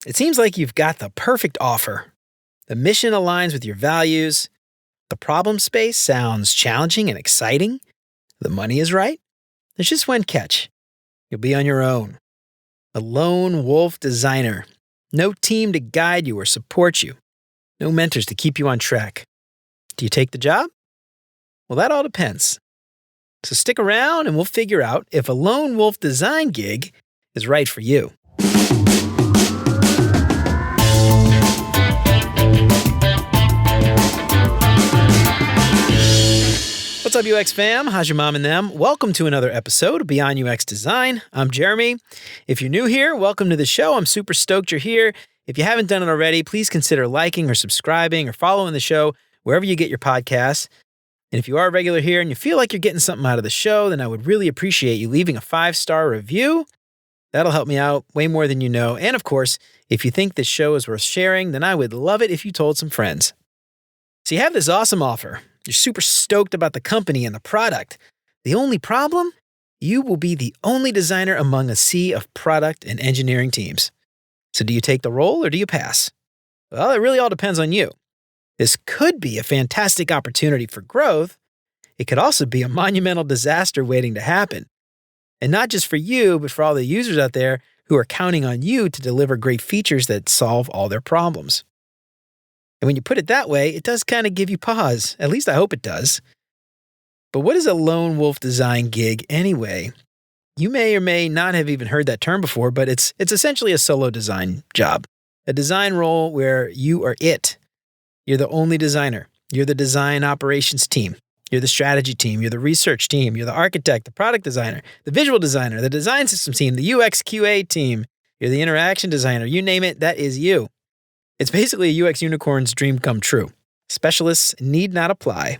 It seems like you've got the perfect offer. The mission aligns with your values. The problem space sounds challenging and exciting. The money is right. There's just one catch. You'll be on your own. A lone wolf designer. No team to guide you or support you. No mentors to keep you on track. Do you take the job? Well, that all depends. So stick around and we'll figure out if a lone wolf design gig is right for you. What's up, UX fam? How's your mom and them? Welcome to another episode of Beyond UX Design. I'm Jeremy. If you're new here, welcome to the show. I'm super stoked you're here. If you haven't done it already, please consider liking or subscribing or following the show wherever you get your podcasts. And if you are a regular here and you feel like you're getting something out of the show, then I would really appreciate you leaving a 5-star review. That'll help me out way more than you know. And of course, if you think this show is worth sharing, then I would love it if you told some friends. So you have this awesome offer. You're super stoked about the company and the product. The only problem? You will be the only designer among a sea of product and engineering teams. So do you take the role or do you pass? Well, it really all depends on you. This could be a fantastic opportunity for growth. It could also be a monumental disaster waiting to happen. And not just for you, but for all the users out there who are counting on you to deliver great features that solve all their problems. And when you put it that way, it does kind of give you pause. At least I hope it does. But what is a lone wolf design gig anyway? You may or may not have even heard that term before, but it's essentially a solo design job. A design role where you are it. You're the only designer. You're the design operations team. You're the strategy team. You're the research team. You're the architect, the product designer, the visual designer, the design system team, the UX QA team. You're the interaction designer. You name it, that is you. It's basically a UX unicorn's dream come true. Specialists need not apply.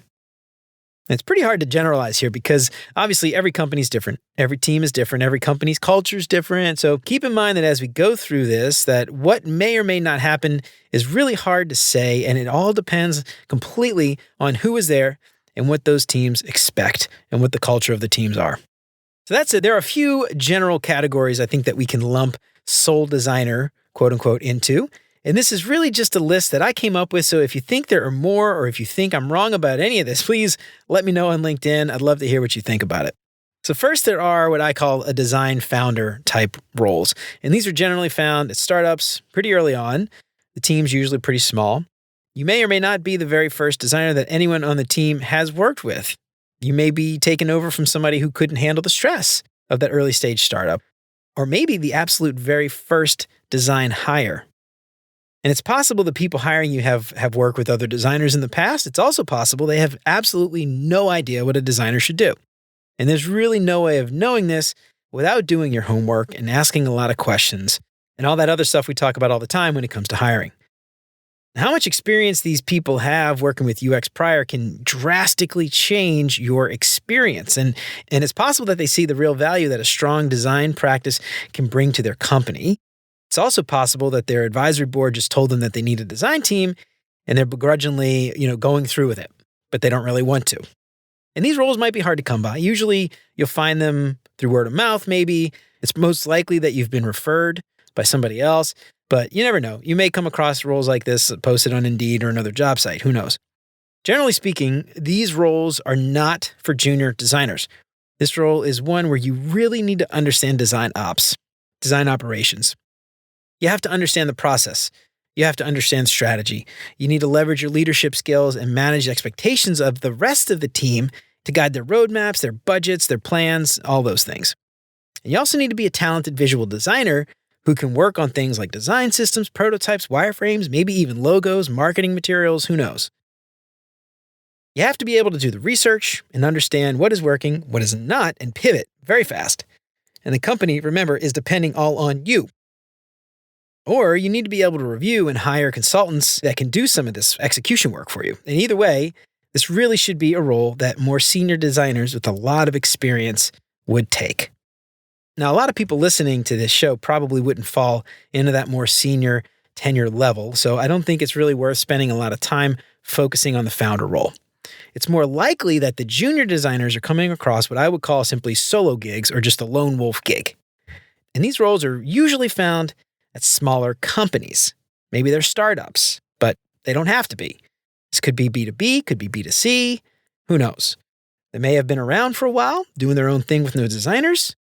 And it's pretty hard to generalize here because obviously every company's different. Every team is different. Every company's culture is different. So keep in mind that as we go through this, that what may or may not happen is really hard to say, and it all depends completely on who is there and what those teams expect and what the culture of the teams are. So that's it. There are a few general categories I think that we can lump sole designer, quote unquote, into. And this is really just a list that I came up with. So if you think there are more, or if you think I'm wrong about any of this, please let me know on LinkedIn. I'd love to hear what you think about it. So first, there are what I call a design founder type roles. And these are generally found at startups pretty early on. The team's usually pretty small. You may or may not be the very first designer that anyone on the team has worked with. You may be taken over from somebody who couldn't handle the stress of that early stage startup. Or maybe the absolute very first design hire. And it's possible the people hiring you have worked with other designers in the past. It's also possible they have absolutely no idea what a designer should do. And there's really no way of knowing this without doing your homework and asking a lot of questions and all that other stuff we talk about all the time when it comes to hiring. How much experience these people have working with UX prior can drastically change your experience. And it's possible that they see the real value that a strong design practice can bring to their company. It's also possible that their advisory board just told them that they need a design team and they're begrudgingly, going through with it, but they don't really want to. And these roles might be hard to come by. Usually you'll find them through word of mouth, maybe. It's most likely that you've been referred by somebody else, but you never know. You may come across roles like this posted on Indeed or another job site. Who knows? Generally speaking, these roles are not for junior designers. This role is one where you really need to understand design ops, design operations. You have to understand the process. You have to understand strategy. You need to leverage your leadership skills and manage expectations of the rest of the team to guide their roadmaps, their budgets, their plans, all those things. And you also need to be a talented visual designer who can work on things like design systems, prototypes, wireframes, maybe even logos, marketing materials, who knows. You have to be able to do the research and understand what is working, what is not, and pivot very fast. And the company, remember, is depending all on you. Or you need to be able to review and hire consultants that can do some of this execution work for you. And either way, this really should be a role that more senior designers with a lot of experience would take. Now, a lot of people listening to this show probably wouldn't fall into that more senior tenure level, so I don't think it's really worth spending a lot of time focusing on the founder role. It's more likely that the junior designers are coming across what I would call simply solo gigs or just a lone wolf gig. And these roles are usually found at smaller companies. Maybe they're startups, but they don't have to be. This could be B2B, could be B2C, who knows? They may have been around for a while, doing their own thing with no designers,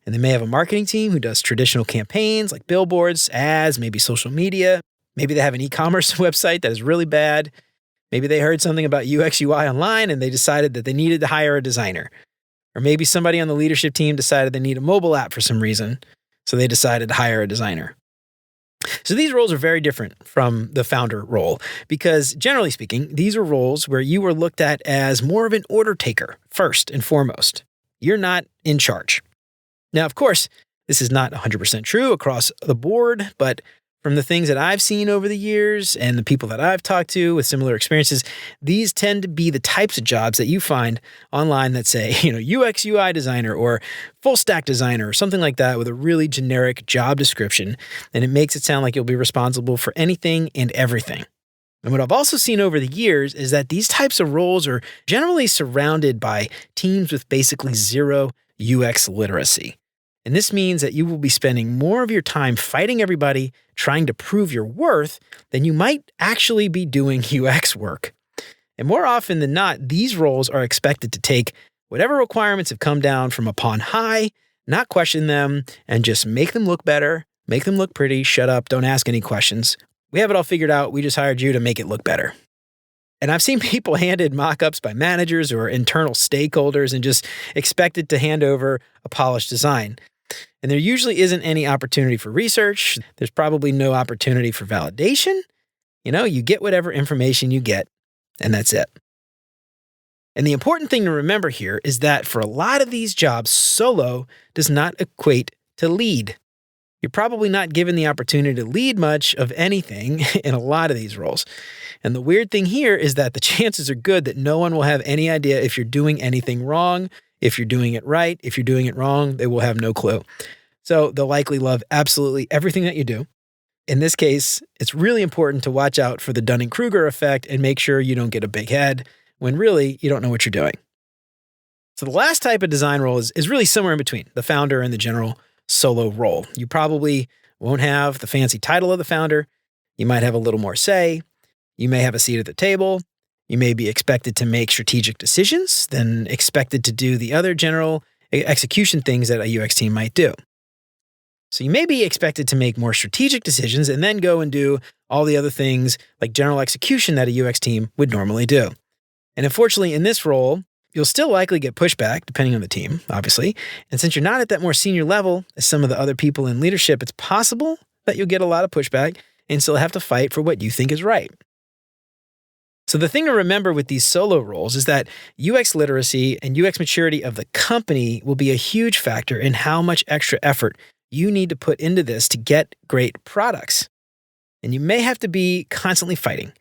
and they may have a marketing team who does traditional campaigns like billboards, ads, maybe social media. Maybe they have an e-commerce website that is really bad. Maybe they heard something about UX UI online and they decided that they needed to hire a designer. Or maybe somebody on the leadership team decided they need a mobile app for some reason, so they decided to hire a designer. So these roles are very different from the founder role because, generally speaking, these are roles where you are looked at as more of an order taker first and foremost. You're not in charge. Now, of course, this is not 100% true across the board, but from the things that I've seen over the years and the people that I've talked to with similar experiences, these tend to be the types of jobs that you find online that say, UX UI designer or full stack designer or something like that with a really generic job description. And it makes it sound like you'll be responsible for anything and everything. And what I've also seen over the years is that these types of roles are generally surrounded by teams with basically zero UX literacy. And this means that you will be spending more of your time fighting everybody, trying to prove your worth, than you might actually be doing UX work. And more often than not, these roles are expected to take whatever requirements have come down from upon high, not question them, and just make them look better, make them look pretty, shut up, don't ask any questions. We have it all figured out, we just hired you to make it look better. And I've seen people handed mock-ups by managers or internal stakeholders and just expected to hand over a polished design. And there usually isn't any opportunity for research. There's probably no opportunity for validation. You get whatever information you get, and that's it. And the important thing to remember here is that for a lot of these jobs, solo does not equate to lead. You're probably not given the opportunity to lead much of anything in a lot of these roles. And the weird thing here is that the chances are good that no one will have any idea if you're doing anything wrong, if you're doing it right. If you're doing it wrong, they will have no clue. So they'll likely love absolutely everything that you do. In this case, it's really important to watch out for the Dunning-Kruger effect and make sure you don't get a big head when really you don't know what you're doing. So the last type of design role is really somewhere in between the founder and the general solo role. You probably won't have the fancy title of the founder. You might have a little more say. You may have a seat at the table. You may be expected to make strategic decisions, then expected to do the other general execution things that a UX team might do. So you may be expected to make more strategic decisions and then go and do all the other things like general execution that a UX team would normally do. And unfortunately, in this role, you'll still likely get pushback, depending on the team, obviously. And since you're not at that more senior level as some of the other people in leadership, it's possible that you'll get a lot of pushback and still have to fight for what you think is right. So the thing to remember with these solo roles is that UX literacy and UX maturity of the company will be a huge factor in how much extra effort you need to put into this to get great products. And you may have to be constantly fighting.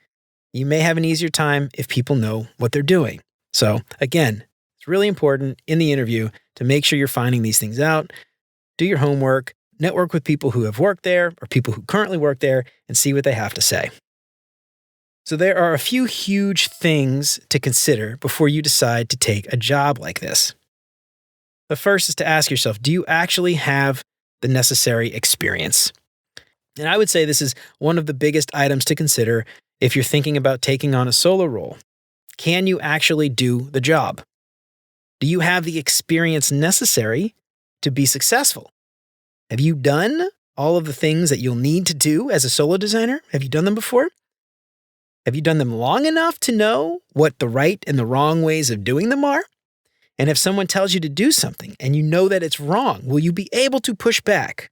You may have an easier time if people know what they're doing. So again, it's really important in the interview to make sure you're finding these things out, do your homework, network with people who have worked there or people who currently work there, and see what they have to say. So there are a few huge things to consider before you decide to take a job like this. The first is to ask yourself, do you actually have the necessary experience? And I would say this is one of the biggest items to consider if you're thinking about taking on a solo role. Can you actually do the job? Do you have the experience necessary to be successful? Have you done all of the things that you'll need to do as a solo designer? Have you done them before? Have you done them long enough to know what the right and the wrong ways of doing them are? And if someone tells you to do something and you know that it's wrong, will you be able to push back?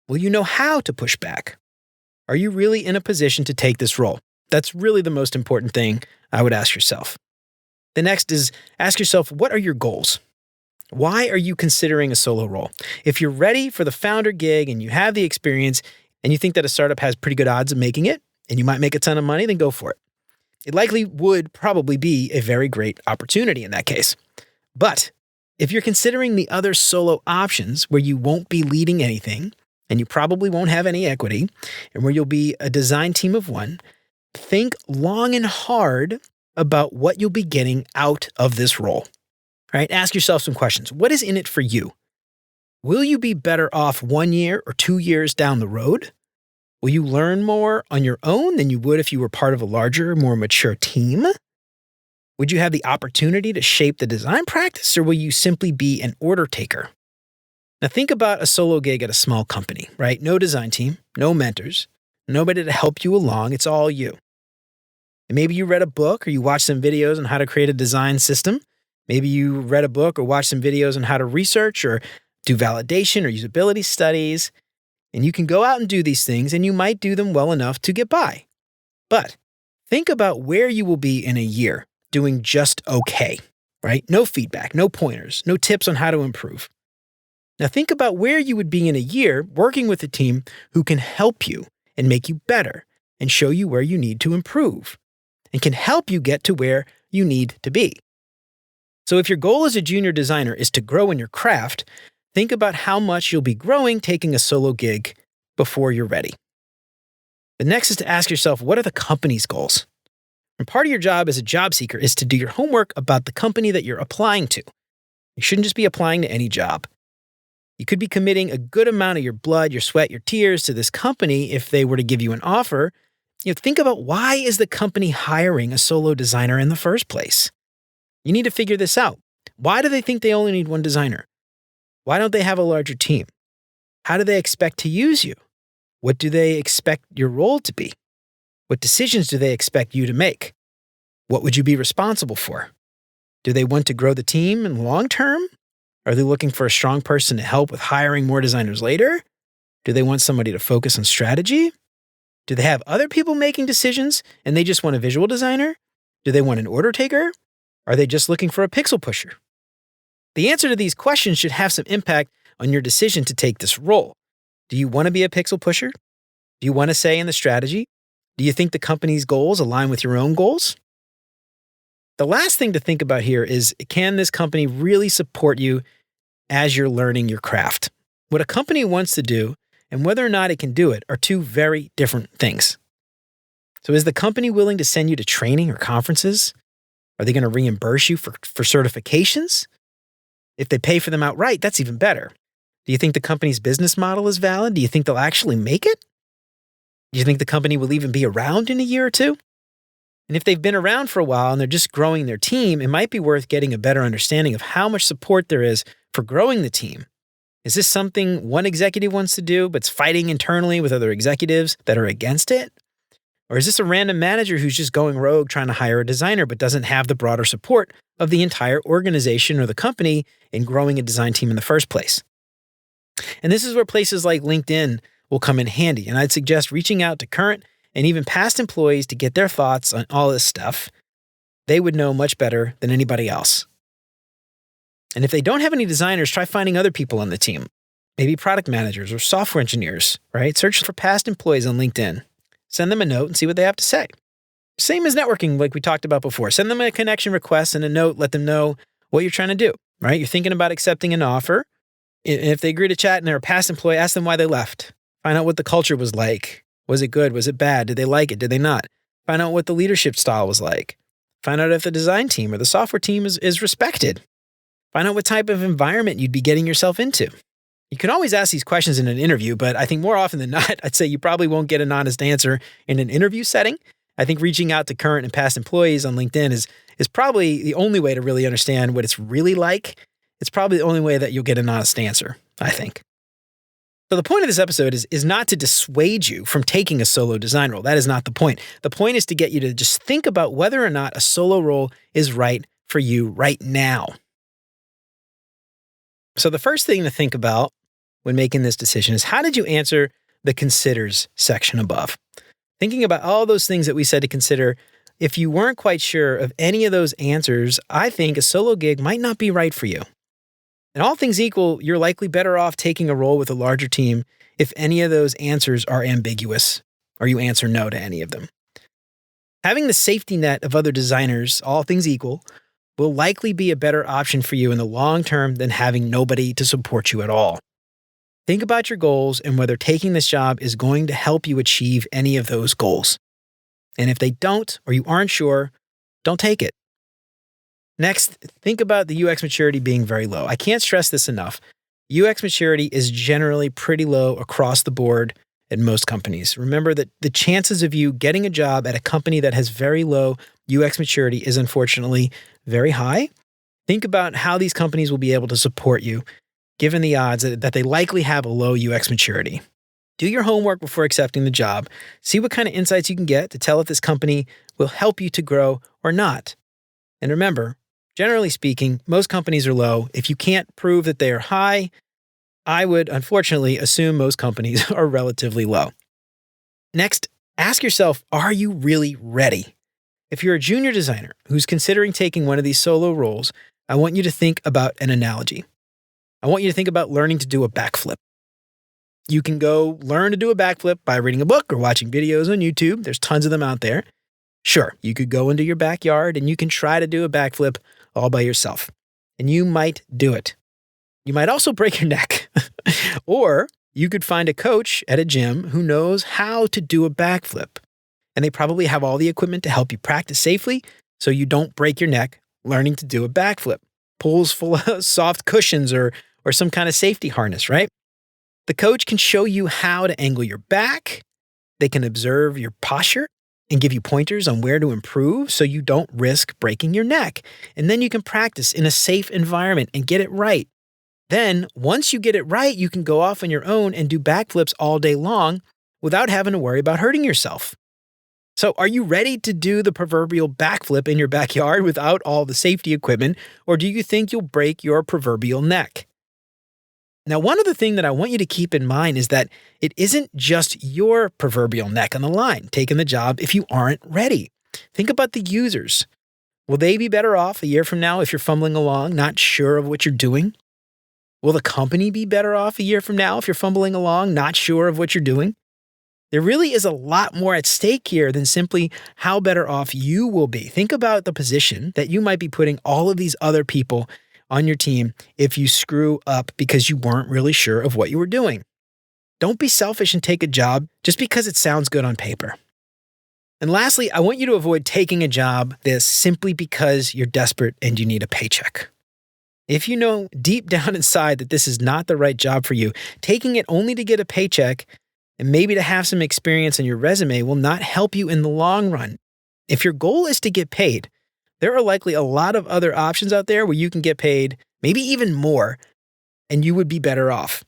Will you know how to push back? Are you really in a position to take this role? That's really the most important thing I would ask yourself. The next is ask yourself, what are your goals? Why are you considering a solo role? If you're ready for the founder gig and you have the experience and you think that a startup has pretty good odds of making it and you might make a ton of money, then go for it. It likely would probably be a very great opportunity in that case. But if you're considering the other solo options where you won't be leading anything and you probably won't have any equity and where you'll be a design team of one, think long and hard about what you'll be getting out of this role. All right, ask yourself some questions. What is in it for you? Will you be better off 1 year or 2 years down the road? Will you learn more on your own than you would if you were part of a larger, more mature team? Would you have the opportunity to shape the design practice, or will you simply be an order taker? Now think about a solo gig at a small company, right? No design team, no mentors, nobody to help you along. It's all you. And maybe you read a book or you watched some videos on how to create a design system. Maybe you read a book or watched some videos on how to research or do validation or usability studies. And you can go out and do these things, and you might do them well enough to get by. But think about where you will be in a year doing just okay, right? No feedback, no pointers, no tips on how to improve. Now think about where you would be in a year working with a team who can help you and make you better and show you where you need to improve and can help you get to where you need to be. So if your goal as a junior designer is to grow in your craft, think about how much you'll be growing taking a solo gig before you're ready. The next is to ask yourself, what are the company's goals? And part of your job as a job seeker is to do your homework about the company that you're applying to. You shouldn't just be applying to any job. You could be committing a good amount of your blood, your sweat, your tears to this company if they were to give you an offer. Think about, why is the company hiring a solo designer in the first place? You need to figure this out. Why do they think they only need one designer? Why don't they have a larger team? How do they expect to use you? What do they expect your role to be? What decisions do they expect you to make? What would you be responsible for? Do they want to grow the team in the long term? Are they looking for a strong person to help with hiring more designers later? Do they want somebody to focus on strategy? Do they have other people making decisions and they just want a visual designer? Do they want an order taker? Are they just looking for a pixel pusher? The answer to these questions should have some impact on your decision to take this role. Do you want to be a pixel pusher? Do you want to say in the strategy? Do you think the company's goals align with your own goals? The last thing to think about here is, can this company really support you as you're learning your craft? What a company wants to do and whether or not it can do it are two very different things. So is the company willing to send you to training or conferences? Are they going to reimburse you for certifications? If they pay for them outright, that's even better. Do you think the company's business model is valid? Do you think they'll actually make it? Do you think the company will even be around in a year or two? And if they've been around for a while and they're just growing their team, it might be worth getting a better understanding of how much support there is for growing the team. Is this something one executive wants to do, but's fighting internally with other executives that are against it? Or is this a random manager who's just going rogue trying to hire a designer but doesn't have the broader support of the entire organization or the company in growing a design team in the first place? And this is where places like LinkedIn will come in handy. And I'd suggest reaching out to current and even past employees to get their thoughts on all this stuff. They would know much better than anybody else. And if they don't have any designers, try finding other people on the team. Maybe product managers or software engineers, right? Search for past employees on LinkedIn. Send them a note and see what they have to say. Same as networking, like we talked about before. Send them a connection request and a note. Let them know what you're trying to do, right? You're thinking about accepting an offer. And if they agree to chat and they're a past employee, ask them why they left. Find out what the culture was like. Was it good? Was it bad? Did they like it? Did they not? Find out what the leadership style was like. Find out if the design team or the software team is respected. Find out what type of environment you'd be getting yourself into. You can always ask these questions in an interview, but I think more often than not, I'd say you probably won't get an honest answer in an interview setting. I think reaching out to current and past employees on LinkedIn is probably the only way to really understand what it's really like. It's probably the only way that you'll get an honest answer, I think. So the point of this episode is not to dissuade you from taking a solo design role. That is not the point. The point is to get you to just think about whether or not a solo role is right for you right now. So the first thing to think about when making this decision is, how did you answer the considers section above? Thinking about all those things that we said to consider, if you weren't quite sure of any of those answers, I think a solo gig might not be right for you. And all things equal, you're likely better off taking a role with a larger team if any of those answers are ambiguous or you answer no to any of them. Having the safety net of other designers, all things equal, will likely be a better option for you in the long term than having nobody to support you at all. Think about your goals and whether taking this job is going to help you achieve any of those goals. And if they don't, or you aren't sure, don't take it. Next, think about the UX maturity being very low. I can't stress this enough. UX maturity is generally pretty low across the board at most companies. Remember that the chances of you getting a job at a company that has very low UX maturity is unfortunately very high. Think about how these companies will be able to support you, given the odds that they likely have a low UX maturity. Do your homework before accepting the job. See what kind of insights you can get to tell if this company will help you to grow or not. And remember, generally speaking, most companies are low. If you can't prove that they are high, I would unfortunately assume most companies are relatively low. Next, ask yourself, are you really ready? If you're a junior designer who's considering taking one of these solo roles, I want you to think about an analogy. I want you to think about learning to do a backflip. You can go learn to do a backflip by reading a book or watching videos on YouTube. There's tons of them out there. Sure, you could go into your backyard and you can try to do a backflip all by yourself. And you might do it. You might also break your neck. Or you could find a coach at a gym who knows how to do a backflip. And they probably have all the equipment to help you practice safely so you don't break your neck learning to do a backflip. Pools full of soft cushions or some kind of safety harness, right? The coach can show you how to angle your back. They can observe your posture and give you pointers on where to improve so you don't risk breaking your neck. And then you can practice in a safe environment and get it right. Then, once you get it right, you can go off on your own and do backflips all day long without having to worry about hurting yourself. So, are you ready to do the proverbial backflip in your backyard without all the safety equipment, or do you think you'll break your proverbial neck? Now, one other thing that I want you to keep in mind is that it isn't just your proverbial neck on the line taking the job if you aren't ready. Think about the users. Will they be better off a year from now if you're fumbling along, not sure of what you're doing? Will the company be better off a year from now if you're fumbling along, not sure of what you're doing? There really is a lot more at stake here than simply how better off you will be. Think about the position that you might be putting all of these other people on your team if you screw up because you weren't really sure of what you were doing. Don't be selfish and take a job just because it sounds good on paper. And lastly, I want you to avoid taking a job this simply because you're desperate and you need a paycheck. If you know deep down inside that this is not the right job for you, taking it only to get a paycheck and maybe to have some experience on your resume will not help you in the long run. If your goal is to get paid, there are likely a lot of other options out there where you can get paid, maybe even more, and you would be better off.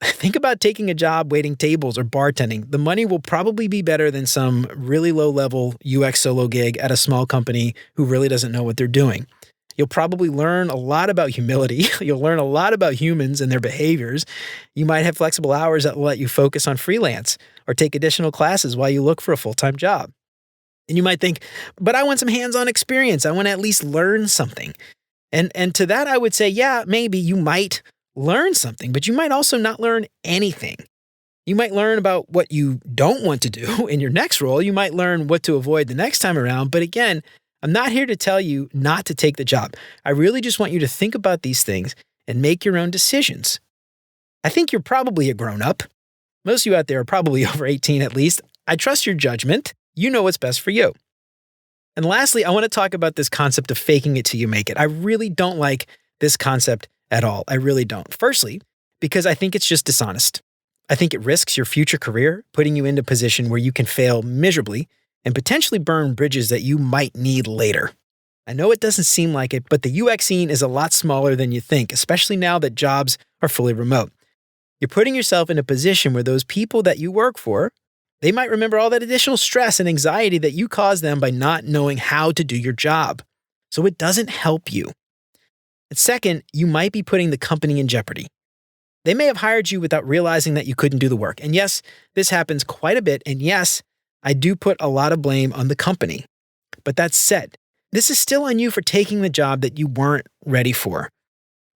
Think about taking a job waiting tables or bartending. The money will probably be better than some really low-level UX solo gig at a small company who really doesn't know what they're doing. You'll probably learn a lot about humility. You'll learn a lot about humans and their behaviors. You might have flexible hours that will let you focus on freelance or take additional classes while you look for a full-time job. And you might think, but I want some hands-on experience. I want to at least learn something. And to that, I would say, yeah, maybe you might learn something, but you might also not learn anything. You might learn about what you don't want to do in your next role. You might learn what to avoid the next time around. But again, I'm not here to tell you not to take the job. I really just want you to think about these things and make your own decisions. I think you're probably a grown-up. Most of you out there are probably over 18 at least. I trust your judgment. You know what's best for you. And lastly, I want to talk about this concept of faking it till you make it. I really don't like this concept at all. I really don't. Firstly, because I think it's just dishonest. I think it risks your future career, putting you into a position where you can fail miserably and potentially burn bridges that you might need later. I know it doesn't seem like it, but the UX scene is a lot smaller than you think, especially now that jobs are fully remote. You're putting yourself in a position where those people that you work for, they might remember all that additional stress and anxiety that you caused them by not knowing how to do your job. So it doesn't help you. And second, you might be putting the company in jeopardy. They may have hired you without realizing that you couldn't do the work. And yes, this happens quite a bit. And yes, I do put a lot of blame on the company. But that said, this is still on you for taking the job that you weren't ready for.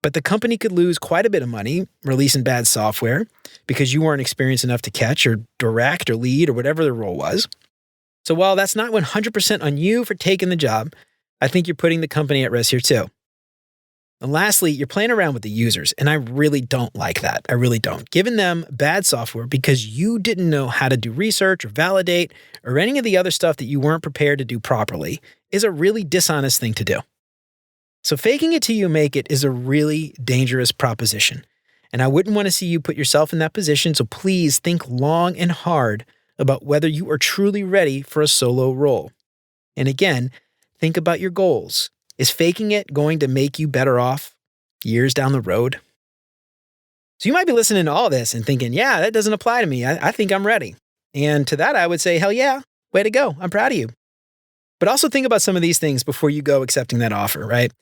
But the company could lose quite a bit of money releasing bad software because you weren't experienced enough to catch or direct or lead or whatever the role was. So while that's not 100% on you for taking the job, I think you're putting the company at risk here too. And lastly, you're playing around with the users, and I really don't like that. I really don't. Giving them bad software because you didn't know how to do research or validate or any of the other stuff that you weren't prepared to do properly is a really dishonest thing to do. So faking it till you make it is a really dangerous proposition. And I wouldn't want to see you put yourself in that position, so please think long and hard about whether you are truly ready for a solo role. And again, think about your goals. Is faking it going to make you better off years down the road? So you might be listening to all this and thinking, yeah, that doesn't apply to me. I think I'm ready. And to that, I would say, hell yeah, way to go. I'm proud of you. But also think about some of these things before you go accepting that offer, right?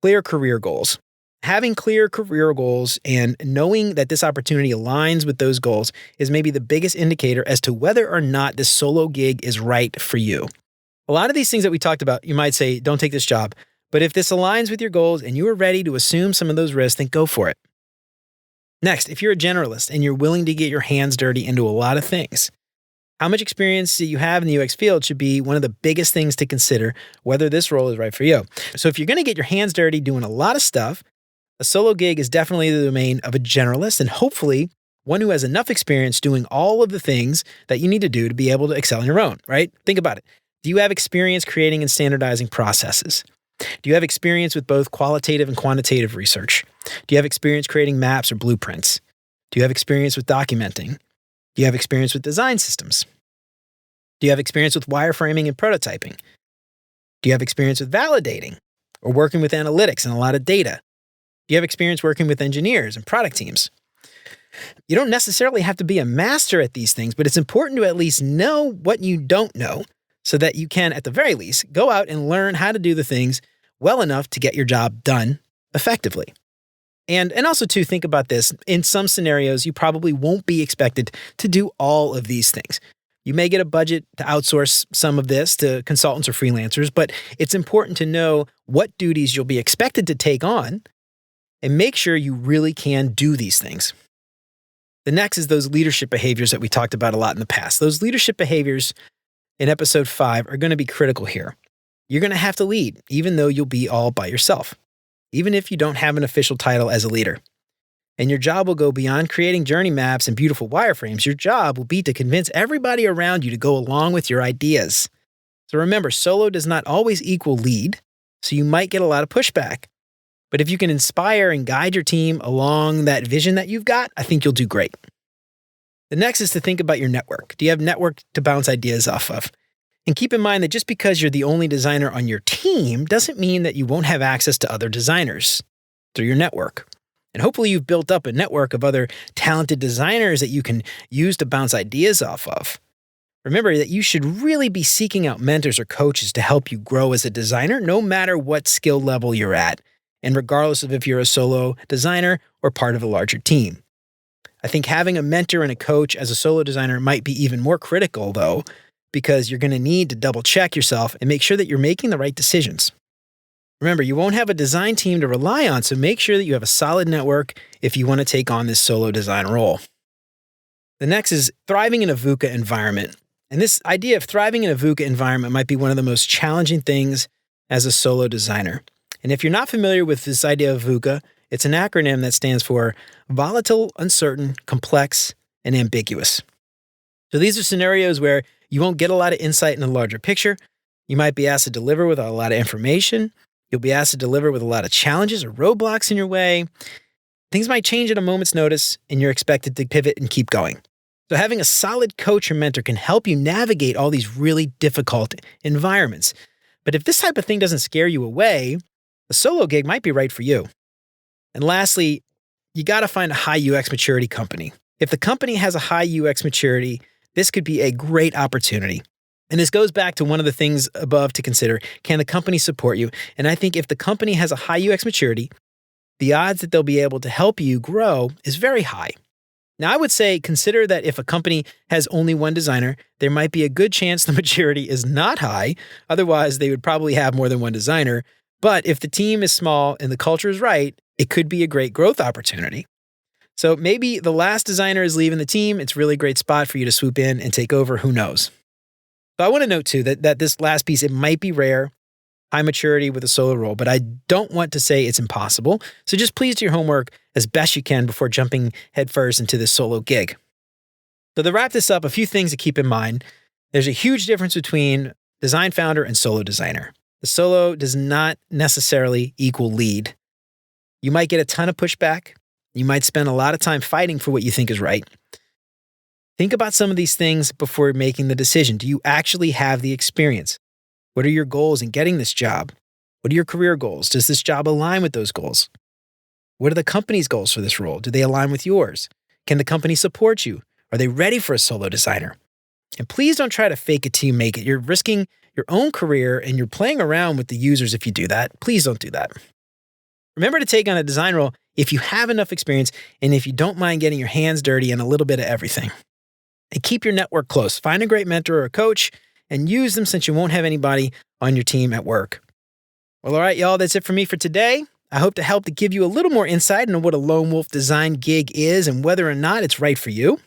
Clear career goals. Having clear career goals and knowing that this opportunity aligns with those goals is maybe the biggest indicator as to whether or not this solo gig is right for you. A lot of these things that we talked about, you might say, don't take this job. But if this aligns with your goals and you are ready to assume some of those risks, then go for it. Next, if you're a generalist and you're willing to get your hands dirty into a lot of things, how much experience that you have in the UX field should be one of the biggest things to consider whether this role is right for you. So if you're going to get your hands dirty doing a lot of stuff, a solo gig is definitely the domain of a generalist and hopefully one who has enough experience doing all of the things that you need to do to be able to excel on your own, right? Think about it. Do you have experience creating and standardizing processes? Do you have experience with both qualitative and quantitative research? Do you have experience creating maps or blueprints? Do you have experience with documenting? Do you have experience with design systems? Do you have experience with wireframing and prototyping? Do you have experience with validating or working with analytics and a lot of data? Do you have experience working with engineers and product teams? You don't necessarily have to be a master at these things, but it's important to at least know what you don't know so that you can, at the very least, go out and learn how to do the things well enough to get your job done effectively. And also, too, think about this. In some scenarios, you probably won't be expected to do all of these things. You may get a budget to outsource some of this to consultants or freelancers, but it's important to know what duties you'll be expected to take on and make sure you really can do these things. The next is those leadership behaviors that we talked about a lot in the past. Those leadership behaviors in episode 5 are going to be critical here. You're going to have to lead, even though you'll be all by yourself, even if you don't have an official title as a leader. And your job will go beyond creating journey maps and beautiful wireframes. Your job will be to convince everybody around you to go along with your ideas. So remember, solo does not always equal lead, so you might get a lot of pushback. But if you can inspire and guide your team along that vision that you've got, I think you'll do great. The next is to think about your network. Do you have a network to bounce ideas off of? And keep in mind that just because you're the only designer on your team doesn't mean that you won't have access to other designers through your network. And hopefully you've built up a network of other talented designers that you can use to bounce ideas off of. Remember that you should really be seeking out mentors or coaches to help you grow as a designer, no matter what skill level you're at, and regardless of if you're a solo designer or part of a larger team. I think having a mentor and a coach as a solo designer might be even more critical, though, because you're going to need to double check yourself and make sure that you're making the right decisions. Remember, you won't have a design team to rely on, so make sure that you have a solid network if you want to take on this solo design role. The next is thriving in a VUCA environment. And this idea of thriving in a VUCA environment might be one of the most challenging things as a solo designer. And if you're not familiar with this idea of VUCA, it's an acronym that stands for volatile, uncertain, complex, and ambiguous. So these are scenarios where you won't get a lot of insight in the larger picture. You might be asked to deliver with a lot of information. You'll be asked to deliver with a lot of challenges or roadblocks in your way. Things might change at a moment's notice, and you're expected to pivot and keep going. So having a solid coach or mentor can help you navigate all these really difficult environments. But if this type of thing doesn't scare you away, a solo gig might be right for you. And lastly, you got to find a high UX maturity company. If the company has a high UX maturity, this could be a great opportunity. And this goes back to one of the things above to consider. Can the company support you? And I think if the company has a high UX maturity, the odds that they'll be able to help you grow is very high. Now, I would say consider that if a company has only one designer, there might be a good chance the maturity is not high. Otherwise, they would probably have more than one designer. But if the team is small and the culture is right, it could be a great growth opportunity. So maybe the last designer is leaving the team. It's a really great spot for you to swoop in and take over. Who knows? So I want to note too that this last piece, it might be rare, high maturity with a solo role, but I don't want to say it's impossible. So just please do your homework as best you can before jumping headfirst into this solo gig. So to wrap this up, a few things to keep in mind. There's a huge difference between design founder and solo designer. The solo does not necessarily equal lead. You might get a ton of pushback. You might spend a lot of time fighting for what you think is right. Think about some of these things before making the decision. Do you actually have the experience? What are your goals in getting this job? What are your career goals? Does this job align with those goals? What are the company's goals for this role? Do they align with yours? Can the company support you? Are they ready for a solo designer? And please don't try to fake it till you make it. You're risking your own career and you're playing around with the users if you do that. Please don't do that. Remember to take on a design role if you have enough experience and if you don't mind getting your hands dirty and a little bit of everything. And keep your network close. Find a great mentor or a coach and use them since you won't have anybody on your team at work. Well, all right, y'all, that's it for me for today. I hope to help to give you a little more insight into what a lone wolf design gig is and whether or not it's right for you.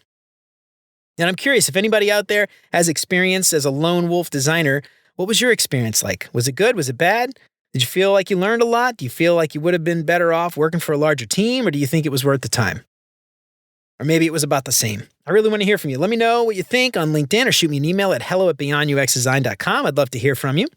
And I'm curious if anybody out there has experience as a lone wolf designer. What was your experience like? Was it good? Was it bad? Did you feel like you learned a lot? Do you feel like you would have been better off working for a larger team, or do you think it was worth the time? Or maybe it was about the same. I really want to hear from you. Let me know what you think on LinkedIn or shoot me an email at hello@beyonduxdesign.com. I'd love to hear from you.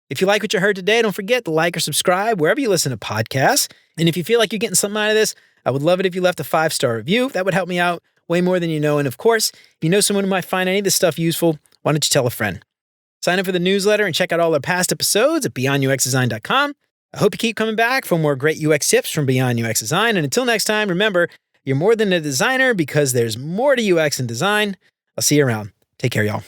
If you like what you heard today, don't forget to like or subscribe wherever you listen to podcasts. And if you feel like you're getting something out of this, I would love it if you left a 5-star review. That would help me out way more than you know. And of course, if you know someone who might find any of this stuff useful, why don't you tell a friend? Sign up for the newsletter and check out all our past episodes at beyonduxdesign.com. I hope you keep coming back for more great UX tips from Beyond UX Design. And until next time, remember, you're more than a designer because there's more to UX and design. I'll see you around. Take care, y'all.